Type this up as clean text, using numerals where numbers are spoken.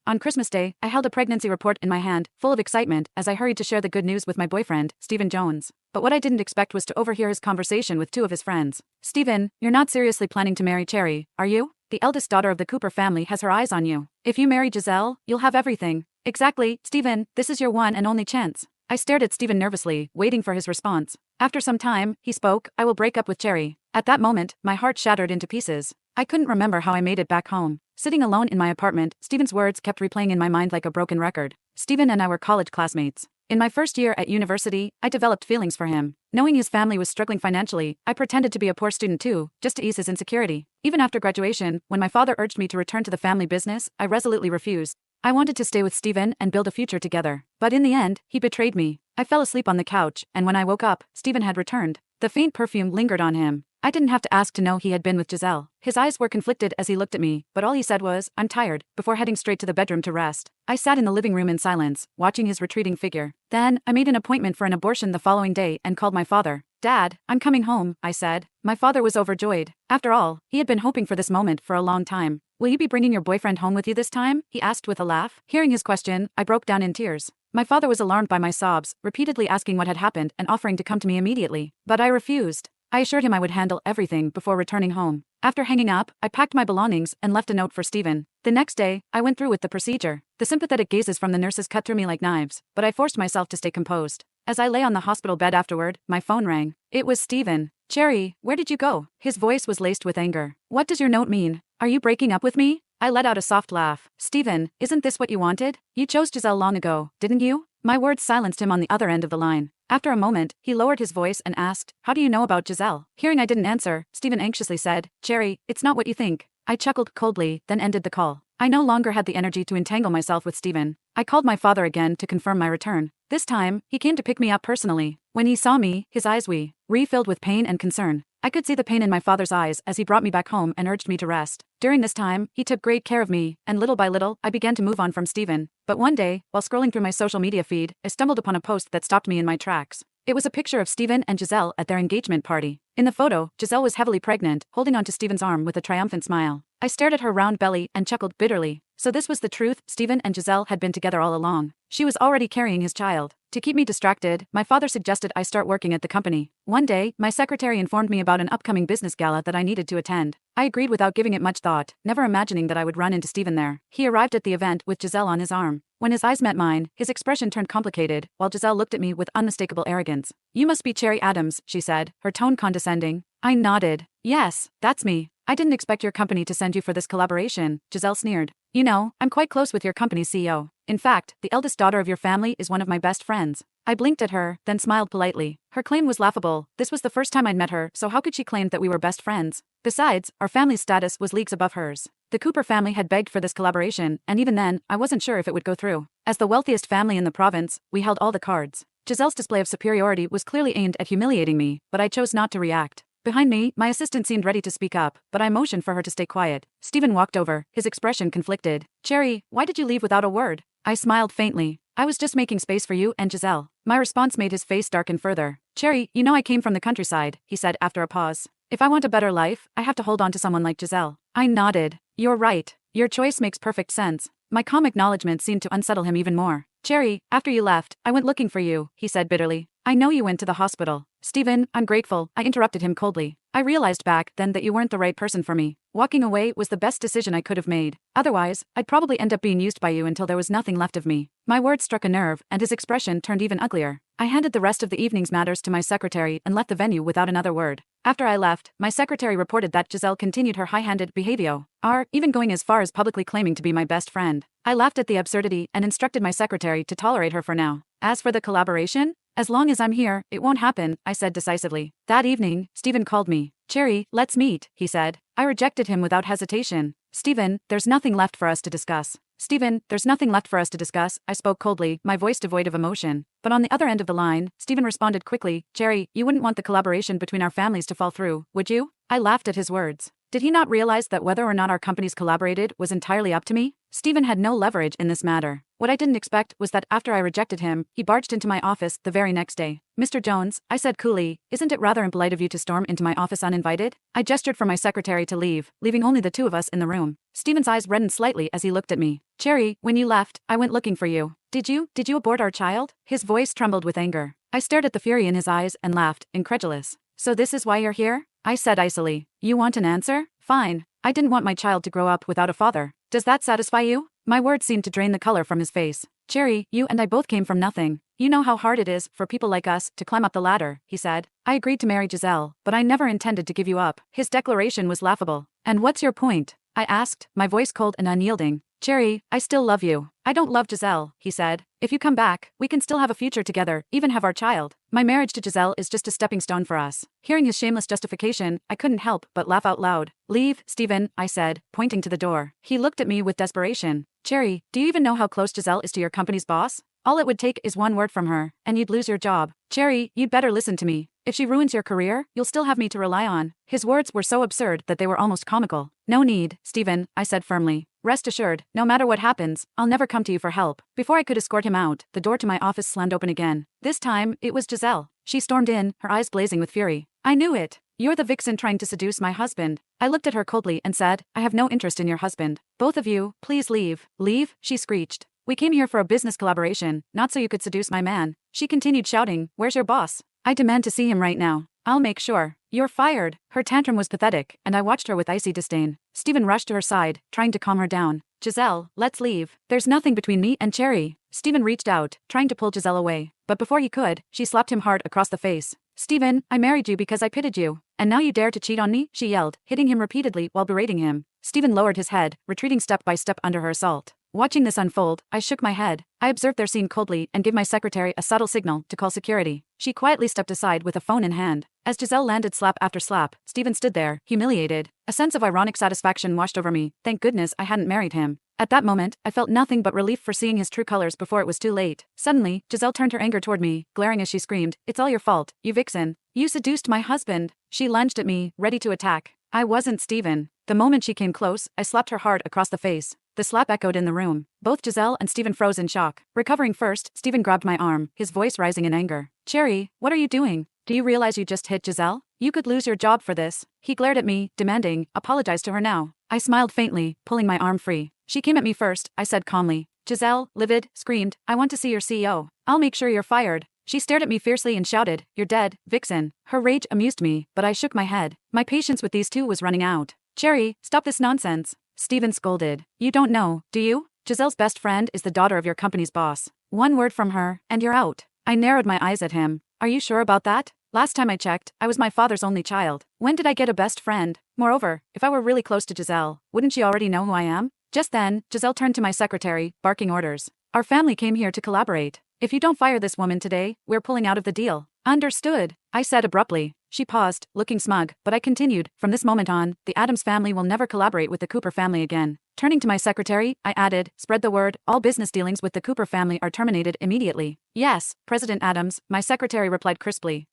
On Christmas Day, I held a pregnancy report in my hand, full of excitement, as I hurried to share the good news with my boyfriend, Stephen Jones. But what I didn't expect was to overhear his conversation with two of his friends. "Stephen, you're not seriously planning to marry Cherry, are you? The eldest daughter of the Cooper family has her eyes on you. If you marry Giselle, you'll have everything." "Exactly, Stephen, this is your one and only chance." I stared at Stephen nervously, waiting for his response. After some time, he spoke, "I will break up with Cherry." At that moment, my heart shattered into pieces. I couldn't remember how I made it back home. Sitting alone in my apartment, Stephen's words kept replaying in my mind like a broken record. Stephen and I were college classmates. In my first year at university, I developed feelings for him. Knowing his family was struggling financially, I pretended to be a poor student too, just to ease his insecurity. Even after graduation, when my father urged me to return to the family business, I resolutely refused. I wanted to stay with Stephen and build a future together. But in the end, he betrayed me. I fell asleep on the couch, and when I woke up, Stephen had returned. The faint perfume lingered on him. I didn't have to ask to know he had been with Giselle. His eyes were conflicted as he looked at me, but all he said was, "I'm tired," before heading straight to the bedroom to rest. I sat in the living room in silence, watching his retreating figure. Then, I made an appointment for an abortion the following day and called my father. "Dad, I'm coming home," I said. My father was overjoyed. After all, he had been hoping for this moment for a long time. "Will you be bringing your boyfriend home with you this time?" he asked with a laugh. Hearing his question, I broke down in tears. My father was alarmed by my sobs, repeatedly asking what had happened and offering to come to me immediately. But I refused. I assured him I would handle everything before returning home. After hanging up, I packed my belongings and left a note for Stephen. The next day, I went through with the procedure. The sympathetic gazes from the nurses cut through me like knives, but I forced myself to stay composed. As I lay on the hospital bed afterward, my phone rang. It was Stephen. "Cherry, where did you go?" His voice was laced with anger. "What does your note mean? Are you breaking up with me?" I let out a soft laugh. "Stephen, isn't this what you wanted? You chose Giselle long ago, didn't you?" My words silenced him on the other end of the line. After a moment, he lowered his voice and asked, "How do you know about Giselle?" Hearing I didn't answer, Stephen anxiously said, "Cherry, it's not what you think." I chuckled coldly, then ended the call. I no longer had the energy to entangle myself with Stephen. I called my father again to confirm my return. This time, he came to pick me up personally. When he saw me, his eyes refilled with pain and concern. I could see the pain in my father's eyes as he brought me back home and urged me to rest. During this time, he took great care of me, and little by little, I began to move on from Stephen. But one day, while scrolling through my social media feed, I stumbled upon a post that stopped me in my tracks. It was a picture of Stephen and Giselle at their engagement party. In the photo, Giselle was heavily pregnant, holding onto Stephen's arm with a triumphant smile. I stared at her round belly and chuckled bitterly. So this was the truth, Stephen and Giselle had been together all along. She was already carrying his child. To keep me distracted, my father suggested I start working at the company. One day, my secretary informed me about an upcoming business gala that I needed to attend. I agreed without giving it much thought, never imagining that I would run into Stephen there. He arrived at the event with Giselle on his arm. When his eyes met mine, his expression turned complicated, while Giselle looked at me with unmistakable arrogance. "You must be Cherry Adams," she said, her tone condescending. I nodded. "Yes, that's me. I didn't expect your company to send you for this collaboration," Giselle sneered. "You know, I'm quite close with your company's CEO. In fact, the eldest daughter of your family is one of my best friends." I blinked at her, then smiled politely. Her claim was laughable. This was the first time I'd met her, so how could she claim that we were best friends? Besides, our family's status was leagues above hers. The Cooper family had begged for this collaboration, and even then, I wasn't sure if it would go through. As the wealthiest family in the province, we held all the cards. Giselle's display of superiority was clearly aimed at humiliating me, but I chose not to react. Behind me, my assistant seemed ready to speak up, but I motioned for her to stay quiet. Stephen walked over, his expression conflicted. "Cherry, why did you leave without a word?" I smiled faintly. "I was just making space for you and Giselle." My response made his face darken further. "Cherry, you know I came from the countryside," he said after a pause. "If I want a better life, I have to hold on to someone like Giselle." I nodded. "You're right. Your choice makes perfect sense." My calm acknowledgement seemed to unsettle him even more. "Cherry, after you left, I went looking for you," he said bitterly. "I know you went to the hospital." "Stephen, I'm grateful," I interrupted him coldly. "I realized back then that you weren't the right person for me. Walking away was the best decision I could have made. Otherwise, I'd probably end up being used by you until there was nothing left of me." My words struck a nerve, and his expression turned even uglier. I handed the rest of the evening's matters to my secretary and left the venue without another word. After I left, my secretary reported that Giselle continued her high-handed behavior, even going as far as publicly claiming to be my best friend. I laughed at the absurdity and instructed my secretary to tolerate her for now. As for the collaboration, as long as I'm here, it won't happen, I said decisively. That evening, Stephen called me. "Cherry, let's meet," he said. I rejected him without hesitation. "Stephen, there's nothing left for us to discuss." "Stephen, there's nothing left for us to discuss," I spoke coldly, my voice devoid of emotion. But on the other end of the line, Stephen responded quickly, "Cherry, you wouldn't want the collaboration between our families to fall through, would you?" I laughed at his words. Did he not realize that whether or not our companies collaborated was entirely up to me? Stephen had no leverage in this matter. What I didn't expect was that after I rejected him, he barged into my office the very next day. Mr. Jones, I said coolly, isn't it rather impolite of you to storm into my office uninvited? I gestured for my secretary to leave, leaving only the two of us in the room. Stephen's eyes reddened slightly as he looked at me. Cherry, when you left, I went looking for you. Did you abort our child? His voice trembled with anger. I stared at the fury in his eyes and laughed, incredulous. So this is why you're here? I said icily. You want an answer? Fine. I didn't want my child to grow up without a father. Does that satisfy you? My words seemed to drain the color from his face. Cherry, you and I both came from nothing. You know how hard it is for people like us to climb up the ladder, he said. I agreed to marry Giselle, but I never intended to give you up. His declaration was laughable. And what's your point? I asked, my voice cold and unyielding. Cherry, I still love you. I don't love Giselle, he said. If you come back, we can still have a future together, even have our child. My marriage to Giselle is just a stepping stone for us. Hearing his shameless justification, I couldn't help but laugh out loud. Leave, Stephen, I said, pointing to the door. He looked at me with desperation. Cherry, do you even know how close Giselle is to your company's boss? All it would take is one word from her, and you'd lose your job. Cherry, you'd better listen to me. If she ruins your career, you'll still have me to rely on. His words were so absurd that they were almost comical. No need, Stephen, I said firmly. Rest assured, no matter what happens, I'll never come to you for help. Before I could escort him out, the door to my office slammed open again. This time, it was Giselle. She stormed in, her eyes blazing with fury. I knew it. You're the vixen trying to seduce my husband. I looked at her coldly and said, I have no interest in your husband. Both of you, please leave. Leave? She screeched. We came here for a business collaboration, not so you could seduce my man. She continued shouting, where's your boss? I demand to see him right now. I'll make sure. You're fired. Her tantrum was pathetic, and I watched her with icy disdain. Stephen rushed to her side, trying to calm her down. Giselle, let's leave. There's nothing between me and Cherry. Stephen reached out, trying to pull Giselle away. But before he could, she slapped him hard across the face. Stephen, I married you because I pitied you. And now you dare to cheat on me? She yelled, hitting him repeatedly while berating him. Stephen lowered his head, retreating step by step under her assault. Watching this unfold, I shook my head. I observed their scene coldly and gave my secretary a subtle signal to call security. She quietly stepped aside with a phone in hand. As Giselle landed slap after slap, Stephen stood there, humiliated. A sense of ironic satisfaction washed over me. Thank goodness I hadn't married him. At that moment, I felt nothing but relief for seeing his true colors before it was too late. Suddenly, Giselle turned her anger toward me, glaring as she screamed, It's all your fault, you vixen. You seduced my husband. She lunged at me, ready to attack. I wasn't Stephen. The moment she came close, I slapped her hard across the face. The slap echoed in the room. Both Giselle and Stephen froze in shock. Recovering first, Stephen grabbed my arm, his voice rising in anger. Cherry, what are you doing? Do you realize you just hit Giselle? You could lose your job for this. He glared at me, demanding, apologize to her now. I smiled faintly, pulling my arm free. She came at me first, I said calmly. Giselle, livid, screamed, I want to see your CEO. I'll make sure you're fired. She stared at me fiercely and shouted, You're dead, vixen. Her rage amused me, but I shook my head. My patience with these two was running out. Cherry, stop this nonsense. Stephen scolded. You don't know, do you? Giselle's best friend is the daughter of your company's boss. One word from her, and you're out. I narrowed my eyes at him. Are you sure about that? Last time I checked, I was my father's only child. When did I get a best friend? Moreover, if I were really close to Giselle, wouldn't she already know who I am? Just then, Giselle turned to my secretary, barking orders. Our family came here to collaborate. If you don't fire this woman today, we're pulling out of the deal. Understood, I said abruptly. She paused, looking smug, but I continued, from this moment on, the Adams family will never collaborate with the Cooper family again. Turning to my secretary, I added, spread the word, all business dealings with the Cooper family are terminated immediately. Yes, President Adams, my secretary replied crisply.